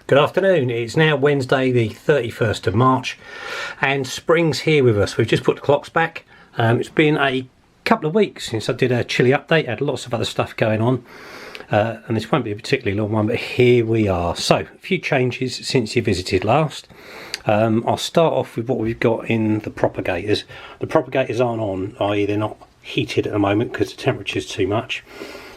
Good afternoon. It's now Wednesday the 31st of March and spring's here with us. We've just put the clocks back. It's been a couple of weeks since I did a chilli update. I had lots of other stuff going on and this won't be a particularly long one, but here we are. So a few changes since you visited last. I'll start off with what we've got in the propagators. The propagators aren't on, i.e. they're not heated at the moment because the temperature's too much,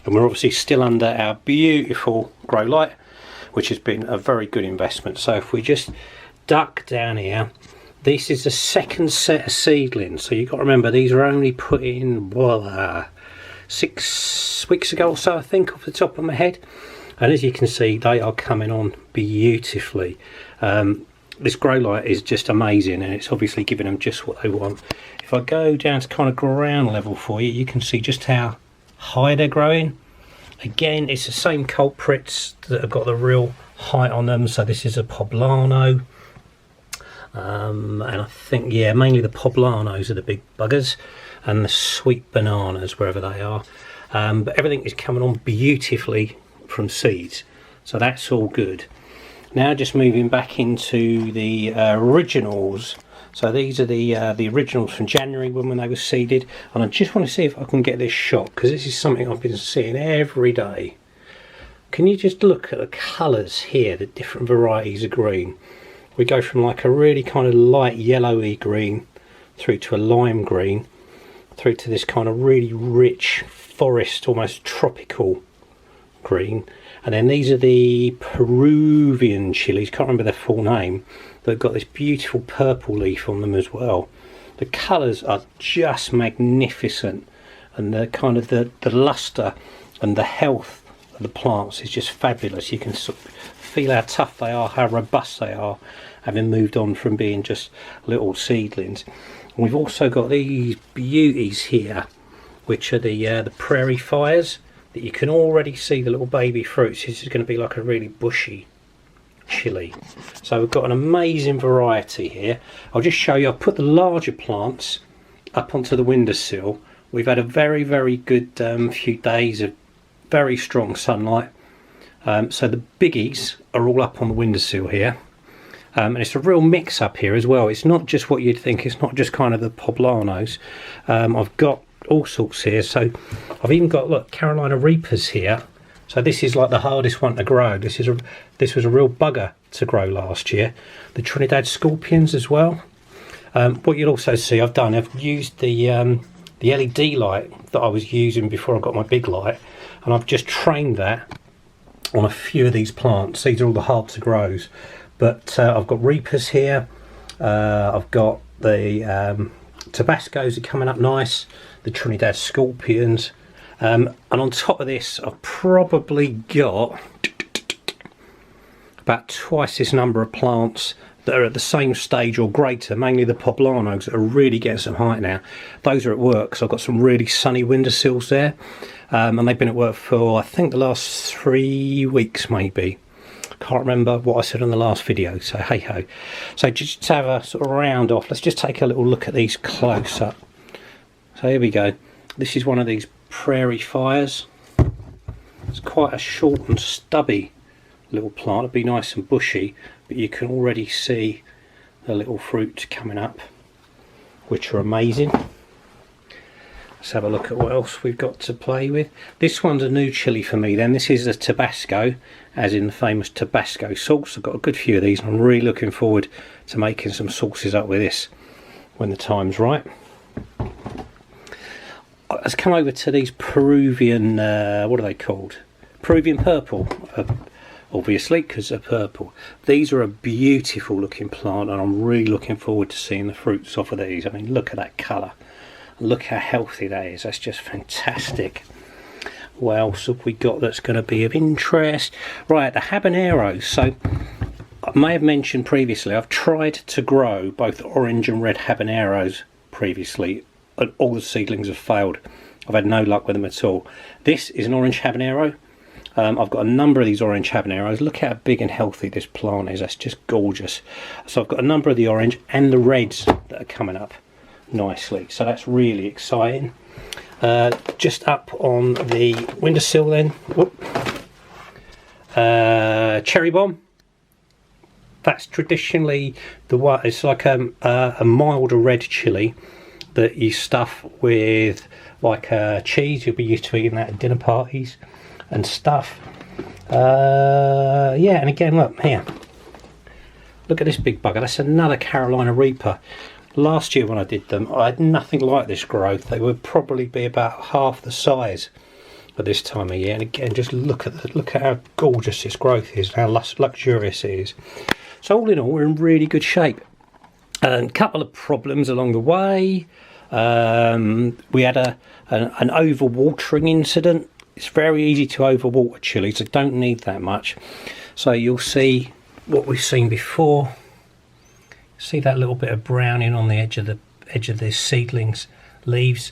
and we're obviously still under our beautiful grow light, which has been a very good investment. So if we just duck down here, this is the second set of seedlings. So you've got to remember, these are only put in 6 weeks ago or so, I think, off the top of my head. And as you can see, they are coming on beautifully. This grow light is just amazing, and it's obviously giving them just what they want. If I go down to kind of ground level for you, you can see just how high they're growing. Again, it's the same culprits that have got the real height on them. So this is a poblano, and I think, yeah, mainly the poblanos are the big buggers, and the sweet bananas wherever they are. But everything is coming on beautifully from seeds, so that's all good. Now just moving back into the originals. So these are the originals from January when they were seeded, and I just want to see if I can get this shot, because this is something I've been seeing every day. Can you just look at the colours here, the different varieties of green? We go from like a really kind of light yellowy green through to a lime green, through to this kind of really rich forest, almost tropical green. And then these are the Peruvian chilies, can't remember their full name. They've got this beautiful purple leaf on them as well. The colours are just magnificent, and the kind of the luster and the health of the plants is just fabulous. You can sort of feel how tough they are, how robust they are, having moved on from being just little seedlings. And we've also got these beauties here, which are the prairie fires, that you can already see the little baby fruits. This is going to be like a really bushy chilli. So we've got an amazing variety here. I'll just show you. I'll put the larger plants up onto the windowsill. We've had a very good few days of very strong sunlight, so the biggies are all up on the windowsill here, and it's a real mix up here as well. It's not just what you'd think. It's not just kind of the poblanos. I've got all sorts here. So I've even got, look, Carolina Reapers here. So this is like the hardest one to grow. This was a real bugger to grow last year. The Trinidad Scorpions as well. What you'll also see, I've used the LED light that I was using before I got my big light, and I've just trained that on a few of these plants. These are all the hard to grows, but I've got Reapers here. I've got the Tabascos are coming up nice, the Trinidad Scorpions. And on top of this, I've probably got about twice this number of plants that are at the same stage or greater, mainly the poblanos that are really getting some height now. Those are at work, so I've got some really sunny windowsills there, and they've been at work for, I think, the last 3 weeks maybe. Can't remember what I said in the last video, so hey ho. So just to have a sort of round off, let's just take a little look at these close up. So here we go. This is one of these prairie fires. It's quite a short and stubby little plant. It'd be nice and bushy, but you can already see the little fruit coming up, which are amazing. Let's have a look at what else we've got to play with. This one's a new chilli for me then. This is a Tabasco, as in the famous Tabasco sauce. I've got a good few of these, and I'm really looking forward to making some sauces up with this when the time's right. Let's come over to these Peruvian, what are they called? Peruvian purple, obviously, because they're purple. These are a beautiful looking plant, and I'm really looking forward to seeing the fruits off of these. I mean, look at that colour. Look how healthy that is. That's just fantastic. What else have we got that's going to be of interest? Right, the habaneros. So I may have mentioned previously, I've tried to grow both orange and red habaneros previously, and all the seedlings have failed. I've had no luck with them at all. This is an orange habanero. I've got a number of these orange habaneros. Look how big and healthy this plant is. That's just gorgeous. So I've got a number of the orange and the reds that are coming up nicely, so that's really exciting. Just up on the windowsill then, cherry bomb. That's traditionally the one. It's like a milder red chilli that you stuff with like cheese. You'll be used to eating that at dinner parties and stuff. Yeah, and again, look here. Look at this big bugger. That's another Carolina Reaper. Last year when I did them, I had nothing like this growth. They would probably be about half the size at this time of year. And again, just look at how gorgeous this growth is, how luxurious it is. So all in all, we're in really good shape. A couple of problems along the way. We had an overwatering incident. It's very easy to overwater chilies. They don't need that much. So you'll see what we've seen before. See that little bit of browning on the edge of the seedlings leaves.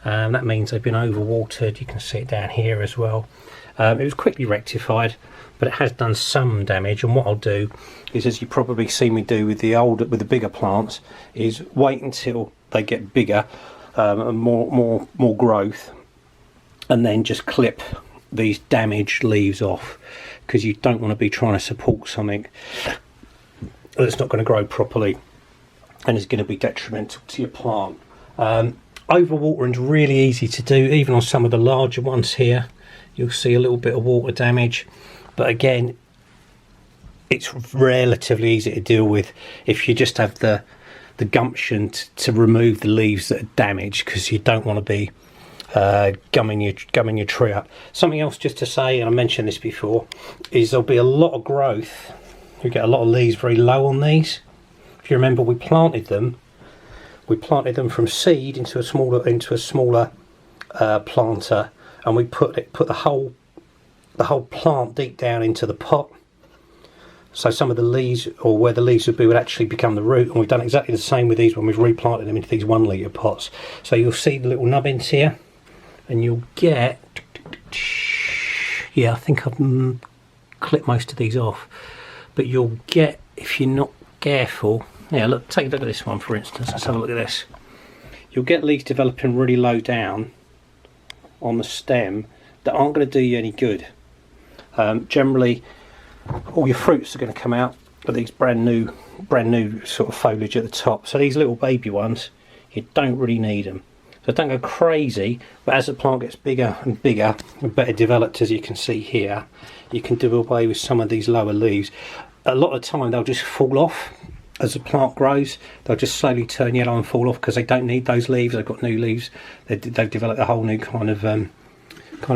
That means they've been overwatered. You can see it down here as well. It was quickly rectified, but it has done some damage. And what I'll do is, as you probably see me do with the bigger plants, is wait until they get bigger and more growth, and then just clip these damaged leaves off, because you don't want to be trying to support something that's not going to grow properly and is going to be detrimental to your plant. Overwatering is really easy to do. Even on some of the larger ones here, you'll see a little bit of water damage, but again, it's relatively easy to deal with if you just have the gumption to remove the leaves that are damaged, because you don't want to be gumming your tree up. Something else just to say, and I mentioned this before, is there'll be a lot of growth. You get a lot of leaves very low on these. If you remember, we planted them from seed into a smaller planter, and we put the whole plant deep down into the pot. So some of the leaves, or where the leaves would be, would actually become the root. And we've done exactly the same with these when we've replanted them into these 1 litre pots. So you'll see the little nubbins here, and you'll get, yeah, I think I've clipped most of these off, but you'll get, if you're not careful, yeah, look, take a look at this one for instance. Let's have a look at this. You'll get leaves developing really low down on the stem that aren't going to do you any good. Generally, all your fruits are going to come out with these brand new sort of foliage at the top. So these little baby ones, you don't really need them. So don't go crazy, but as the plant gets bigger and bigger and better developed, as you can see here, you can do away with some of these lower leaves. A lot of the time they'll just fall off as the plant grows. They'll just slowly turn yellow and fall off because they don't need those leaves. They've got new leaves. They've developed a whole new kind of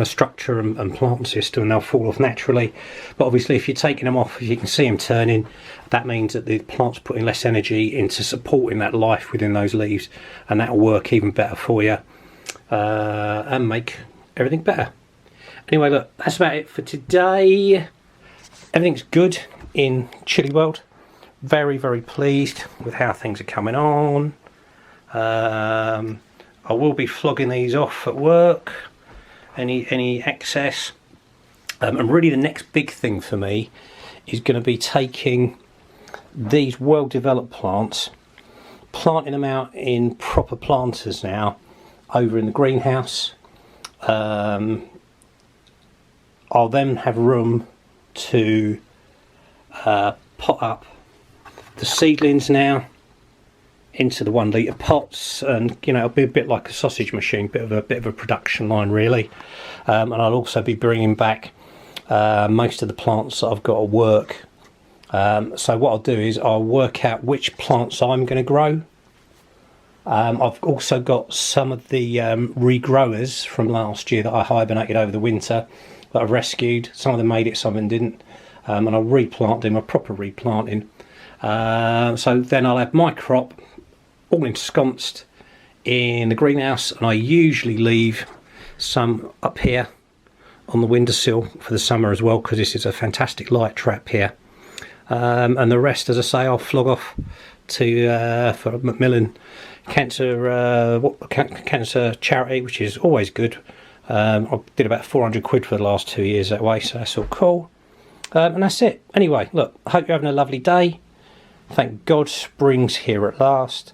structure and plant system, and they'll fall off naturally. But obviously if you're taking them off, you can see them turning, that means that the plant's putting less energy into supporting that life within those leaves, and that'll work even better for you and make everything better. Anyway, look, that's about it for today. Everything's good in Chilli World. Very, very pleased with how things are coming on. I will be flogging these off at work, any excess, and really the next big thing for me is going to be taking these well developed plants, planting them out in proper planters now over in the greenhouse. I'll then have room to pot up the seedlings now into the 1 litre pots, and you know, it'll be a bit like a sausage machine, bit of a production line really. And I'll also be bringing back most of the plants that I've got at work. So what I'll do is I'll work out which plants I'm going to grow. I've also got some of the regrowers from last year that I hibernated over the winter that I've rescued. Some of them made it, some of them didn't, and I'll replant them, a proper replanting. So then I'll have my crop all ensconced in the greenhouse, and I usually leave some up here on the windowsill for the summer as well, because this is a fantastic light trap here. And the rest, as I say, I'll flog off to for Macmillan cancer charity, which is always good. I did about 400 quid for the last 2 years that way, so that's all cool. And that's it. Anyway, look, I hope you're having a lovely day. Thank God spring's here at last,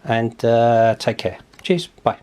and take care. Cheers, bye.